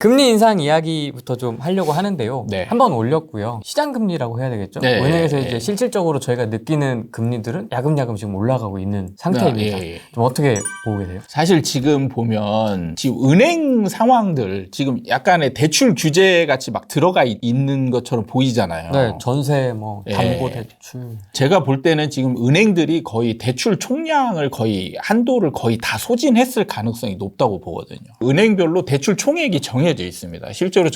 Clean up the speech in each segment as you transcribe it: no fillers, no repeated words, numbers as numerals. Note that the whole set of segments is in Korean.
금리 인상 이야기부터 좀 하려고 하는데요. 네. 한번 올렸고요. 시장 금리라고 해야 되겠죠? 네. 은행에서 이제 실질적으로 저희가 느끼는 금리들은 야금야금 지금 올라가고 있는 상태입니다. 예. 좀 어떻게 보고 계세요? 사실 지금 보면 지금 은행 상황들 지금 약간의 대출 규제 같이 막 들어가 있는 것처럼 보이잖아요. 네, 전세, 뭐 예. 담보 대출. 제가 볼 때는 지금 은행들이 거의 대출 총량을 거의 한도를 거의 다 소진했을 가능성이 높다고 보거든요. 은행별로 대출 총액이 정해져 있습니다. 실제로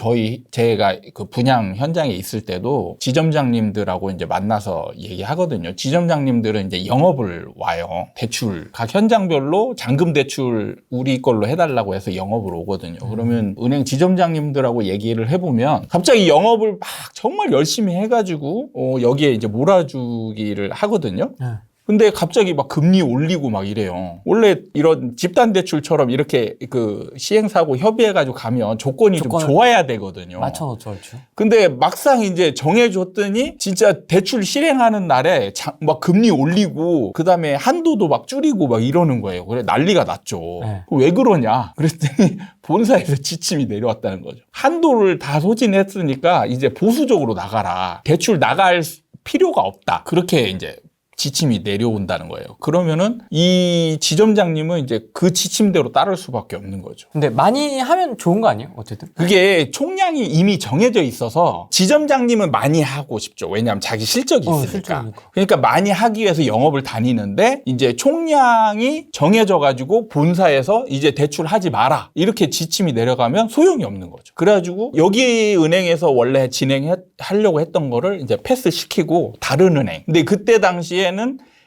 제가 그 분양 현장에 있을 때도 지점장님들하고 이제 만나서 얘기하거든요. 지점장님들은 이제 영업을 와요. 대출 각 현장별로 잔금 대출 우리 걸로 해달라고 해서 영업을 오거든요. 그러면 은행 지점장님들하고 얘기를 해보면 갑자기 영업을 막 정말 열심히 해가지고 여기에 이제 몰아주기를 하거든요. 네. 근데 갑자기 막 금리 올리고 막 이래요. 원래 이런 집단 대출처럼 이렇게 그 시행사하고 협의해가지고 가면 조건이 좀 좋아야 되거든요. 맞춰놓죠, 그렇죠. 근데 막상 이제 정해줬더니 진짜 대출 실행하는 날에 막 금리 올리고 그다음에 한도도 막 줄이고 막 이러는 거예요. 그래 난리가 났죠. 네. 왜 그러냐? 그랬더니 본사에서 지침이 내려왔다는 거죠. 한도를 다 소진했으니까 이제 보수적으로 나가라. 대출 나갈 필요가 없다. 그렇게 이제 지침이 내려온다는 거예요. 그러면은 이 지점장님은 이제 그 지침대로 따를 수밖에 없는 거죠. 근데 많이 하면 좋은 거 아니에요? 어쨌든. 그게 총량이 이미 정해져 있어서 지점장님은 많이 하고 싶죠. 왜냐하면 자기 실적이 있으니까. 실적이니까. 그러니까 많이 하기 위해서 영업을 다니는데 이제 총량이 정해져가지고 본사에서 이제 대출하지 마라. 이렇게 지침이 내려가면 소용이 없는 거죠. 그래가지고 여기 은행에서 원래 진행하려고 했던 거를 이제 패스시키고 다른 은행. 근데 그때 당시에는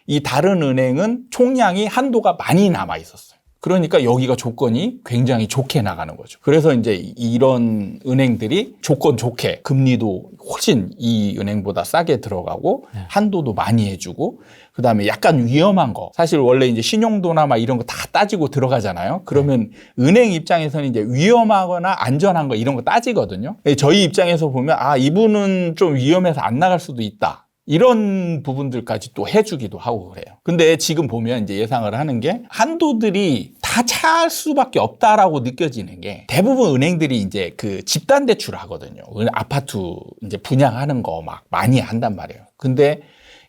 이 다른 은행은 총량이 한도가 많이 남아 있었어요. 그러니까 여기가 조건이 굉장히 좋게 나가는 거죠. 그래서 이제 이런 은행들이 조건 좋게 금리도 훨씬 이 은행보다 싸게 들어가고 한도도 많이 해주고 그다음에 약간 위험한 거 사실 원래 이제 신용도나 막 이런 거 다 따지고 들어가잖아요. 그러면 은행 입장에서는 이제 위험하거나 안전한 거 이런 거 따지거든요. 저희 입장에서 보면 아 이분은 좀 위험해서 안 나갈 수도 있다. 이런 부분들까지 또 해주기도 하고 그래요. 근데 지금 보면 이제 예상을 하는 게 한도들이 다 찰 수밖에 없다라고 느껴지는 게 대부분 은행들이 이제 그 집단 대출을 하거든요. 아파트 이제 분양하는 거 막 많이 한단 말이에요. 근데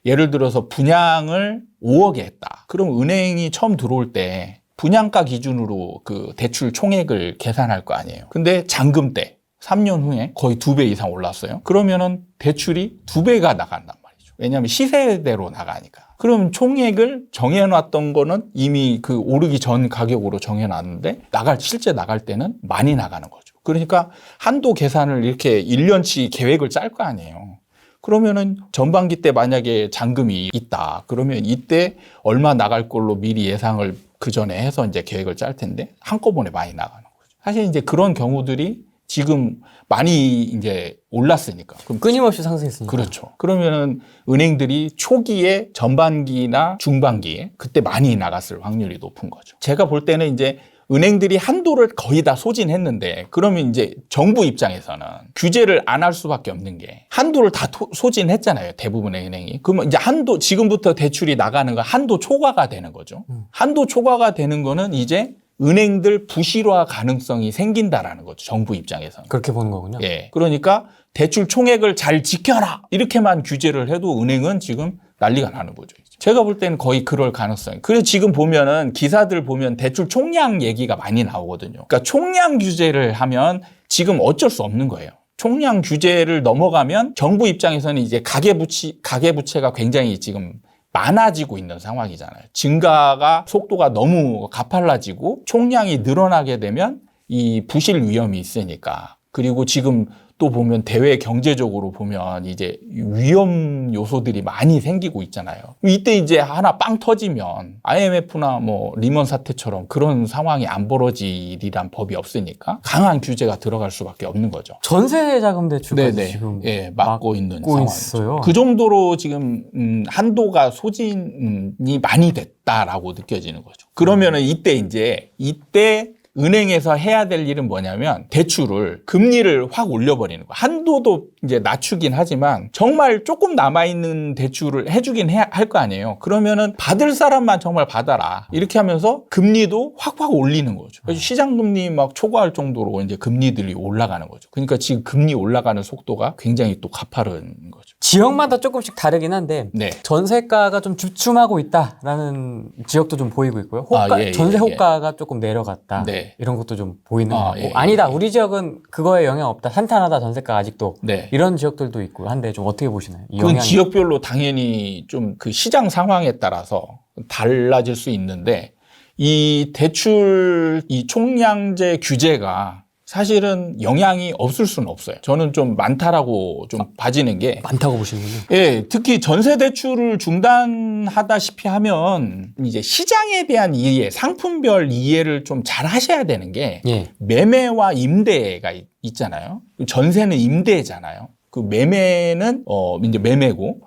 예를 들어서 분양을 5억에 했다. 그럼 은행이 처음 들어올 때 분양가 기준으로 그 대출 총액을 계산할 거 아니에요. 근데 잔금 때 3년 후에 거의 2배 이상 올랐어요. 그러면은 대출이 2배가 나간단 말이에요. 왜냐하면 시세대로 나가니까. 그럼 총액을 정해놨던 거는 이미 그 오르기 전 가격으로 정해놨는데 실제 나갈 때는 많이 나가는 거죠. 그러니까 한도 계산을 이렇게 1년치 계획을 짤 거 아니에요. 그러면은 전반기 때 만약에 잔금이 있다. 그러면 이때 얼마 나갈 걸로 미리 예상을 그 전에 해서 이제 계획을 짤 텐데 한꺼번에 많이 나가는 거죠. 사실 이제 그런 경우들이 지금 많이 이제 올랐으니까. 그럼 끊임없이 상승했으니까. 그렇죠. 그러면은 은행들이 초기에 전반기나 중반기에 그때 많이 나갔을 확률이 높은 거죠. 제가 볼 때는 이제 은행들이 한도를 거의 다 소진했는데 그러면 이제 정부 입장에서는 규제를 안 할 수밖에 없는 게 한도를 다 소진했잖아요. 대부분의 은행이. 그러면 이제 지금부터 대출이 나가는 건 한도 초과가 되는 거죠. 한도 초과가 되는 거는 이제 은행들 부실화 가능성이 생긴다라는 거죠. 정부 입장에서는. 그렇게 보는 거군요. 예. 그러니까 대출 총액을 잘 지켜라. 이렇게만 규제를 해도 은행은 지금 난리가 나는 거죠. 제가 볼 때는 거의 그럴 가능성이. 그래서 지금 보면은 기사들 보면 대출 총량 얘기가 많이 나오거든요. 그러니까 총량 규제를 하면 지금 어쩔 수 없는 거예요. 총량 규제를 넘어가면 정부 입장에서는 이제 가계부채가 굉장히 지금 많아지고 있는 상황이잖아요. 증가가 속도가 너무 가팔라지고 총량이 늘어나게 되면 이 부실 위험이 있으니까. 그리고 지금 또 보면 대외 경제적으로 보면 이제 위험 요소들이 많이 생기고 있잖아요. 이때 이제 하나 빵 터지면 IMF나 뭐 리먼 사태처럼 그런 상황이 안 벌어지리란 법이 없으니까 강한 규제가 들어갈 수밖에 없는 거죠. 전세 자금 대출까지 지금 막고 있는 상황이죠. 그 정도로 지금 한도가 소진이 많이 됐다라고 느껴지는 거죠. 그러면은 이때 은행에서 해야 될 일은 뭐냐면 대출을 금리를 확 올려버리는 거. 한도도 이제 낮추긴 하지만 정말 조금 남아있는 대출을 해주긴 할 거 아니에요. 그러면은 받을 사람만 정말 받아라. 이렇게 하면서 금리도 확 올리는 거죠. 그래서 시장 금리 막 초과할 정도로 이제 금리들이 올라가는 거죠. 그러니까 지금 금리 올라가는 속도가 굉장히 또 가파른 거죠. 지역마다 조금씩 다르긴 한데 네. 전세가가 좀 주춤하고 있다라는 지역도 좀 보이고 있고요. 전세 호가가 조금 내려갔다. 네. 이런 것도 좀 보이는 것 같고. 예, 아니다. 우리 지역은 그거에 영향 없다. 탄탄하다. 전세가 아직도. 네. 이런 지역들도 있고 한데 좀 어떻게 보시나요? 이 그건 영향이. 지역별로 당연히 좀 그 시장 상황에 따라서 달라질 수 있는데 이 대출 이 총량제 규제가 사실은 영향이 없을 수는 없어요. 저는 좀 많다라고 좀 봐지는 게 많다고 보시는군요. 예, 특히 전세 대출을 중단하다시피 하면 이제 시장에 대한 이해, 상품별 이해를 좀 잘 하셔야 되는 게 예. 매매와 임대가 있잖아요. 전세는 임대잖아요. 그 매매는 이제 매매고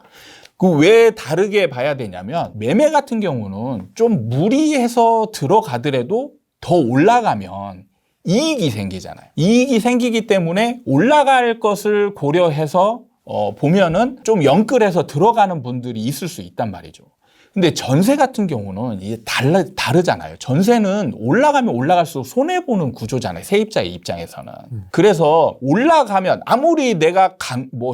그 왜 다르게 봐야 되냐면 매매 같은 경우는 좀 무리해서 들어가더라도 더 올라가면 이익이 생기잖아요. 이익이 생기기 때문에 올라갈 것을 고려해서 보면은 좀 영끌해서 들어가는 분들이 있을 수 있단 말이죠. 근데 전세 같은 경우는 이게 다르잖아요. 전세는 올라가면 올라갈수록 손해보는 구조잖아요. 세입자의 입장에서는. 그래서 올라가면 아무리 내가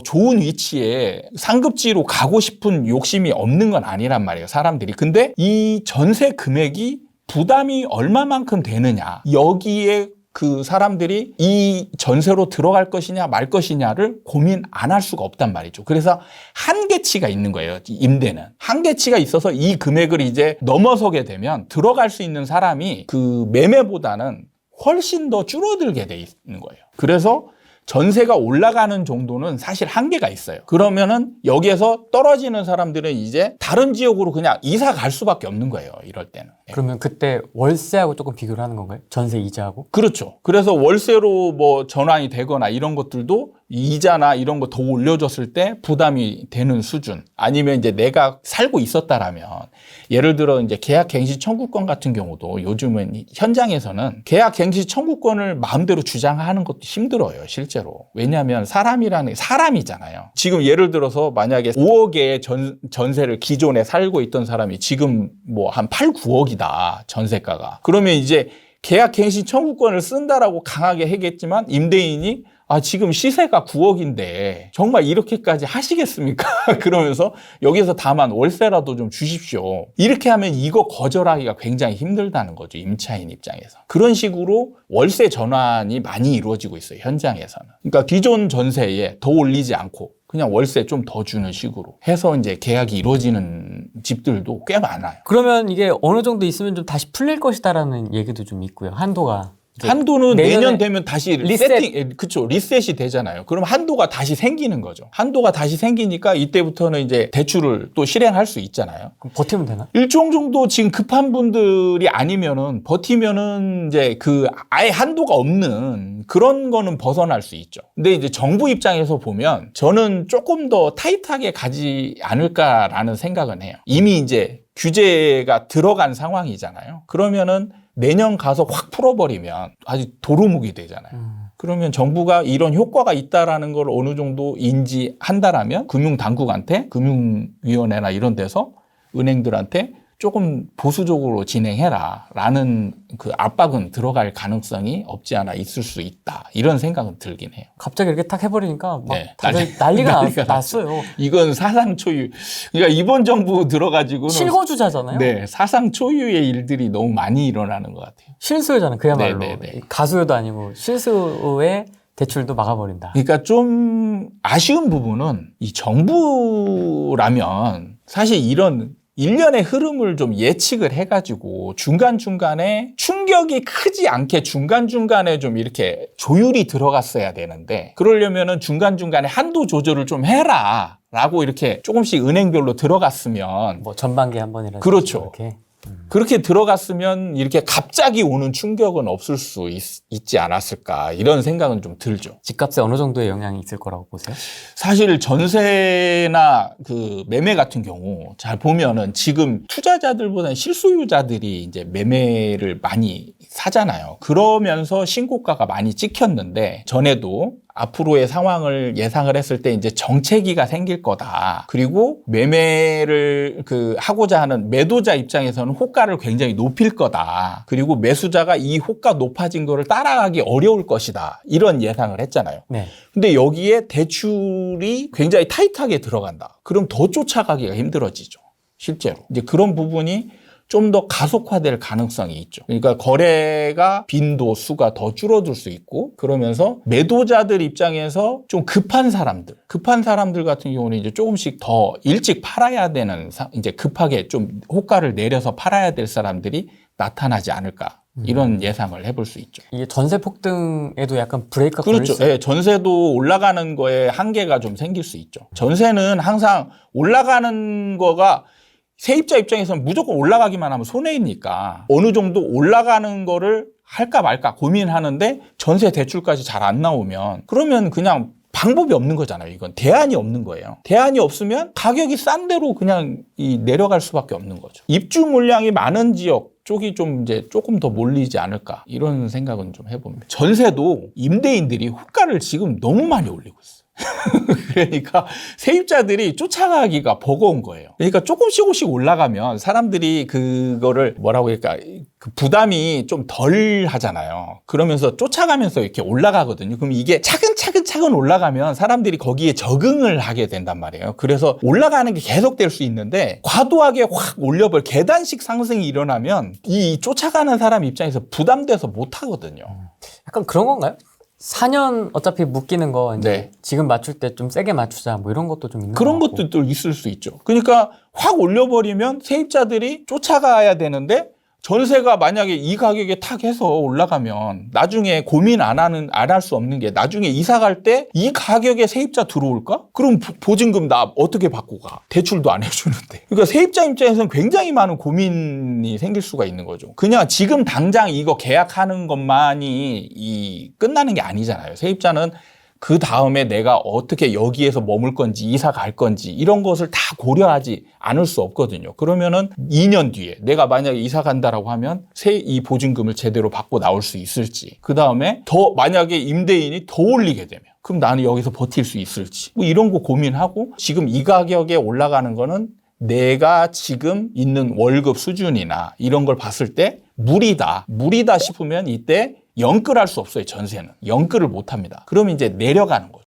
좋은 위치에 상급지로 가고 싶은 욕심이 없는 건 아니란 말이에요. 사람들이. 근데 이 전세 금액이 부담이 얼마만큼 되느냐. 여기에 그 사람들이 이 전세로 들어갈 것이냐 말 것이냐를 고민 안 할 수가 없단 말이죠. 그래서 한계치가 있는 거예요. 임대는. 한계치가 있어서 이 금액을 이제 넘어서게 되면 들어갈 수 있는 사람이 그 매매보다는 훨씬 더 줄어들게 돼 있는 거예요. 그래서 전세가 올라가는 정도는 사실 한계가 있어요. 그러면은 여기에서 떨어지는 사람들은 이제 다른 지역으로 그냥 이사 갈 수밖에 없는 거예요. 이럴 때는. 그러면 그때 월세하고 조금 비교를 하는 건가요? 전세 이자하고? 그렇죠. 그래서 월세로 뭐 전환이 되거나 이런 것들도 이자나 이런 거 더 올려줬을 때 부담이 되는 수준. 아니면 이제 내가 살고 있었다라면 예를 들어 이제 계약갱신 청구권 같은 경우도 요즘은 현장에서는 계약갱신 청구권을 마음대로 주장하는 것도 힘들어요. 실제로. 왜냐하면 사람이잖아요. 지금 예를 들어서 만약에 5억의 전세를 기존에 살고 있던 사람이 지금 뭐 한 8, 9억이다. 전세가가. 그러면 이제 계약갱신 청구권을 쓴다라고 강하게 하겠지만 임대인이 지금 시세가 9억인데 정말 이렇게까지 하시겠습니까? 그러면서 여기서 다만 월세라도 좀 주십시오. 이렇게 하면 이거 거절하기가 굉장히 힘들다는 거죠. 임차인 입장에서. 그런 식으로 월세 전환이 많이 이루어지고 있어요. 현장에서는. 그러니까 기존 전세에 더 올리지 않고 그냥 월세 좀 더 주는 식으로 해서 이제 계약이 이루어지는 집들도 꽤 많아요. 그러면 이게 어느 정도 있으면 좀 다시 풀릴 것이다라는 얘기도 좀 있고요. 한도는 내년 되면 다시 리셋. 그쵸. 리셋이 되잖아요. 그럼 한도가 다시 생기는 거죠. 한도가 다시 생기니까 이때부터는 이제 대출을 또 실행할 수 있잖아요. 그럼 버티면 되나? 일정 정도 지금 급한 분들이 아니면은 버티면은 이제 아예 한도가 없는 그런 거는 벗어날 수 있죠. 근데 이제 정부 입장에서 보면 저는 조금 더 타이트하게 가지 않을까라는 생각은 해요. 이미 이제 규제가 들어간 상황이잖아요. 그러면은 내년 가서 확 풀어버리면 아주 도루묵이 되잖아요. 그러면 정부가 이런 효과가 있다라는 걸 어느 정도 인지한다라면 금융당국한테, 금융위원회나 이런 데서 은행들한테 조금 보수적으로 진행해라 라는 그 압박은 들어갈 가능성이 없지 않아 있을 수 있다. 이런 생각은 들긴 해요. 갑자기 이렇게 탁 해버리니까 막 네, 다들 난리가 났어요. 이건 사상 초유. 그러니까 이번 정부 들어가지고는 실거주자잖아요. 네, 사상 초유의 일들이 너무 많이 일어나는 것 같아요. 실수요잖아요. 그야말로. 네. 가수요도 아니고 실수요의 대출도 막아버린다. 그러니까 좀 아쉬운 부분은 이 정부라면 사실 이런 일련의 흐름을 좀 예측을 해가지고 중간중간에 충격이 크지 않게 중간중간에 좀 이렇게 조율이 들어갔어야 되는데 그러려면은 중간중간에 한도 조절을 좀 해라 라고 이렇게 조금씩 은행별로 들어갔으면 뭐 전반기에 한 번이라도 그렇죠. 이렇게. 그렇게 들어갔으면 이렇게 갑자기 오는 충격은 없을 수 있지 않았을까 이런 생각은 좀 들죠. 집값에 어느 정도의 영향이 있을 거라고 보세요? 사실 전세나 그 매매 같은 경우 잘 보면은 지금 투자자들보다는 실소유자들이 이제 매매를 많이 사잖아요. 그러면서 신고가가 많이 찍혔는데 전에도 앞으로의 상황을 예상을 했을 때 이제 정체기가 생길 거다. 그리고 매매를 하고자 하는 매도자 입장에서는 호가를 굉장히 높일 거다. 그리고 매수자가 이 호가 높아진 거를 따라가기 어려울 것이다. 이런 예상을 했잖아요. 네. 근데 여기에 대출이 굉장히 타이트하게 들어간다. 그럼 더 쫓아가기가 힘들어지죠. 실제로. 이제 그런 부분이 좀 더 가속화될 가능성이 있죠. 그러니까 거래가 빈도 수가 더 줄어들 수 있고 그러면서 매도자들 입장에서 좀 급한 사람들 같은 경우는 이제 조금씩 더 일찍 팔아야 되는 이제 급하게 좀 호가를 내려서 팔아야 될 사람들이 나타나지 않을까. 이런 예상을 해볼 수 있죠. 이게 전세 폭등에도 약간 브레이크가 그렇죠. 걸릴 수... 네, 전세도 올라가는 거에 한계가 좀 생길 수 있죠. 전세는 항상 올라가는 거가 세입자 입장에서는 무조건 올라가기만 하면 손해이니까 어느 정도 올라가는 거를 할까 말까 고민하는데 전세 대출까지 잘 안 나오면 그러면 그냥 방법이 없는 거잖아요. 이건 대안이 없는 거예요. 대안이 없으면 가격이 싼 대로 그냥 내려갈 수밖에 없는 거죠. 입주 물량이 많은 지역 쪽이 좀 이제 조금 더 몰리지 않을까 이런 생각은 좀 해봅니다. 전세도 임대인들이 호가를 지금 너무 많이 올리고 있어요. 그러니까 세입자들이 쫓아가기가 버거운 거예요. 그러니까 조금씩 올라가면 사람들이 그거를 뭐라고 할까 그 부담이 좀 덜 하잖아요. 그러면서 쫓아가면서 이렇게 올라가거든요. 그럼 이게 차근차근 올라가면 사람들이 거기에 적응을 하게 된단 말이에요. 그래서 올라가는 게 계속될 수 있는데 과도하게 확 올려버려 계단식 상승이 일어나면 이 쫓아가는 사람 입장에서 부담돼서 못 하거든요. 약간 그런 건가요? 4년 어차피 묶이는 거 이제 네. 지금 맞출 때 좀 세게 맞추자 뭐 이런 것도 좀 있는 그런 것 같고. 것도 또 있을 수 있죠. 그러니까 확 올려버리면 세입자들이 쫓아가야 되는데 전세가 만약에 이 가격에 탁 해서 올라가면 나중에 고민 안 할 수 없는 게 나중에 이사 갈 때 이 가격에 세입자 들어올까? 그럼 보증금 나 어떻게 받고 가? 대출도 안 해주는데. 그러니까 세입자 입장에서는 굉장히 많은 고민이 생길 수가 있는 거죠. 그냥 지금 당장 이거 계약하는 것만이 끝나는 게 아니잖아요. 세입자는 그 다음에 내가 어떻게 여기에서 머물 건지 이사 갈 건지 이런 것을 다 고려하지 않을 수 없거든요. 그러면은 2년 뒤에 내가 만약에 이사 간다라고 하면 이 보증금을 제대로 받고 나올 수 있을지, 그 다음에 더 만약에 임대인이 더 올리게 되면 그럼 나는 여기서 버틸 수 있을지 뭐 이런 거 고민하고 지금 이 가격에 올라가는 거는 내가 지금 있는 월급 수준이나 이런 걸 봤을 때 무리다 싶으면 이때 영끌할 수 없어요. 전세는 영끌을 못 합니다. 그러면 이제 내려가는 거죠.